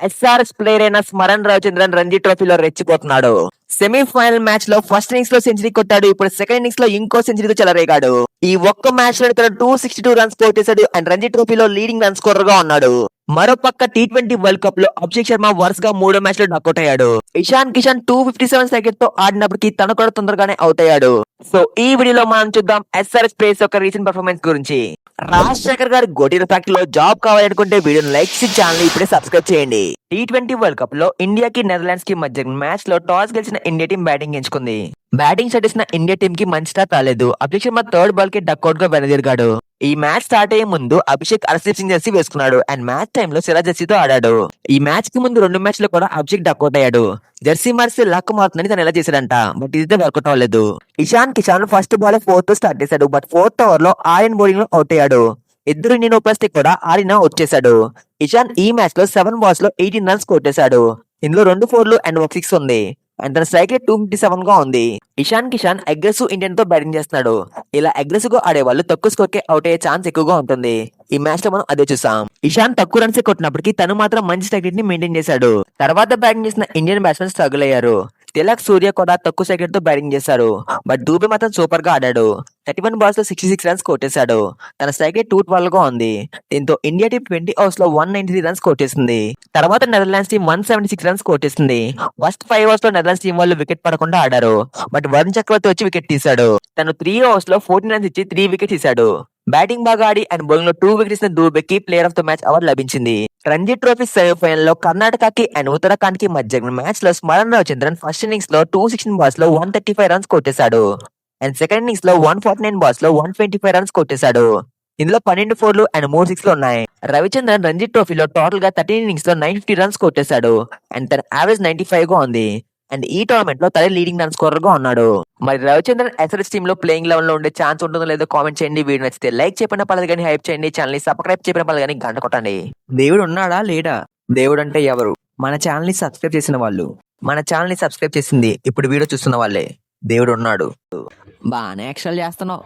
SRS player అయిన స్మరణ్ రవిచంద్రన్ రంజీ ట్రోఫీలో రెచ్చిపోతున్నాడు. Semifinal match లో ఫస్ట్ ఇన్నింగ్స్ లో సెంచరీ కొట్టాడు. ఇప్పుడు సెకండ్ ఇన్నింగ్స్ లో ఇంకో సెంచరీతో చెలరేగాడు. ఈ ఒక్క మ్యాచ్ లో ఇతను 262 రన్స్ స్కోర్ చేశాడు అండ్ రంజీ ట్రోఫీలో లీడింగ్ రన్ స్కోరర్ గా ఉన్నాడు. మరోపక్క T20 వరల్డ్ కప్ లో అభిషేక్ శర్మ వరుసగా 3 మ్యాచ్లు డకౌట్ అయ్యాడు. ఇషాన్ కిషన్ 257 సెకండ్ తో ఆడినప్పటికీ తను కూడా తొందరగానే అవుట్ అయ్యాడు. సో ఈ వీడియోలో మనం చూద్దాం ఎస్ఆర్ఎస్ ప్లేయర్స్ యొక్క రీసెంట్ పర్ఫార్మెన్స్ గురించి. రాజశేఖర్ గారి గోటీల ఫ్యాక్టరీలో జాబ్ కావాలనుకుంటే వీడియోని లైక్ చేసి ఛానల్ ఇప్పుడే సబ్స్క్రైబ్ చేయండి. T20 వరల్డ్ కప్ లో ఇండియాకి నెదర్లాండ్స్ కి మధ్య మ్యాచ్ లో టాస్ గెలిచిన ఇండియా టీం బ్యాటింగ్ ఎంచుకుంది. బ్యాటింగ్ స్టార్ట్ చేసిన ఇండియా టీం కి మంచి స్టార్ట్ రాలేదు. అభిషేక్ శర్మ థర్డ్ బాల్ కి డక్అవుట్ గా వెనదిరిగాడు. ఈ మ్యాచ్ స్టార్ట్ అయ్యే ముందు అభిషేక్ హర్షదీప్ సింగ్ జెర్సీ వేసుకున్నాడు అండ్ మ్యాచ్ టైంలో సిరాజ్ జెర్సీతో ఆడాడు. ఈ మ్యాచ్ కి ముందు 2 మ్యాచ్ లో కూడా అభిషేక్ డక్అవుట్ అయ్యాడు. జెర్సీ మార్చి లక్ మారుతుందని తను ఎలా చేశాడంట, బట్ ఇది వర్కౌట్ అవ్వలేదు. ఇషాన్ కిషన్ ఫస్ట్ బాల్ 4 తో స్టార్ట్ చేశాడు, బట్ 4th ఓవర్ లో ఆర్యన్ బౌలింగ్ లో అవుట్ అయ్యాడు. ఇద్దరు ఇండియన్ ఓపెనర్స్ కూడా ఆడిన వచ్చేశాడు. ఇషాన్ ఈ మ్యాచ్ లో 7 బాల్స్ లో 18 రన్స్ కొట్టేశాడు. ఇందులో 2 4లు అండ్ 1 6 ఉంది అండ్ తన స్ట్రైక్ రేట్ 257 గా ఉంది. ఇషాన్ కిషన్ అగ్రెసివ్ ఇండియన్ తో బ్యాటింగ్ చేస్తున్నాడు. ఇలా అగ్రెసివ్ గా ఆడేవాళ్ళు తక్కువ స్కోర్ కే అవుట్ అయ్యే ఛాన్స్ ఎక్కువగా ఉంటుంది. ఈ మ్యాచ్ లో మనం అదే చూసాం. ఇషాన్ తక్కువ రన్స్ కొట్టినప్పటికీ తను మాత్రం మంచి స్ట్రైక్ రేట్ ని మెయింటైన్ చేశాడు. తర్వాత బ్యాటింగ్ చేసిన ఇండియన్ బ్యాట్స్మెన్ స్ట్రగుల్ అయ్యారు. తిలక్ సూర్య కూడా తక్కువ సెకండ్ తో బ్యాటింగ్ చేశారు, బట్ దూబే మాత్రం సూపర్ గా ఆడాడు. 31 బాల్స్ లో 66 రన్స్ కొట్టేశాడు. తన స్ట్రైక్ రేట్ 212 గా ఉంది. దీంతో ఇండియా టీం 20 ఓవర్స్ లో 193 రన్స్ కొట్టేసింది. తర్వాత నెదర్లాండ్స్ టీం 176 రన్స్ కొట్టేసింది. ఫస్ట్ 5 ఓవర్స్ లో నెదర్లాండ్స్ టీం వాళ్ళు వికెట్ పడకుండా ఆడారు, బట్ వరుణ్ చక్రవర్తి వచ్చి వికెట్ తీశాడు. తను 3 ఓవర్స్ లో 14 రన్స్ ఇచ్చి 3 వికెట్ తీశాడు. బ్యాటింగ్ బాగా ఆడి అండ్ బౌలింగ్ లో 2 వికెట్స్ ఇచ్చిన దూబేకి player of the match award లభించింది. రంజీ ట్రోఫీ సెమీఫైనల్ లో కర్ణాటకకి అండ్ ఉత్తరాఖండ్ కి మధ్య మ్యాచ్ లో స్మరణ్ రవిచంద్రన్ ఫస్ట్ ఇన్నింగ్స్ లో 216 బాల్స్ లో 135 రన్స్ కొట్టేశాడు అండ్ సెకండ్ ఇన్నింగ్స్ లో 149 బాల్స్ లో 125 రన్స్ కొట్టేశాడు. ఇందులో 12 4లు అండ్ 3 6లు ఉన్నాయి. రవిచంద్రన్ రంజీ ట్రోఫీలో టోటల్ గా 13 ఇన్నింగ్స్ లో 950 రన్స్ కొట్టేశాడు అండ్ తన యావరేజ్ 95 గా ఉంది అండ్ ఈ టోర్నమెంట్ లో తనే లీడింగ్ రన్ స్కోరర్ గా ఉన్నాడు. మరి రవిచంద్రన్ ఎస్ఆర్ఎస్ టీమ్ లో ప్లేయింగ్ లెవెల్ లో ఉండే ఛాన్స్ ఉంటుందో లేదో కామెంట్ చేయండి. వీడియో నచ్చితే లైక్ చెప్పిన పర్లేదు కానీ హైప్ చేయండి. ఛానల్ ని సబ్స్క్రైబ్ చెప్పిన పర్లేదు కానీ గంట కొట్టండి. దేవుడు ఉన్నాడా లేడా? దేవుడు అంటే ఎవరు? మన ఛానల్ ని సబ్స్క్రైబ్ చేసిన వాళ్ళు. మన ఛానల్ ని సబ్స్క్రైబ్ చేసింది ఇప్పుడు వీడియో చూస్తున్న వాళ్ళే. దేవుడు ఉన్నాడు. బాగానే ఎక్స్ట్రా చేస్తున్నావు.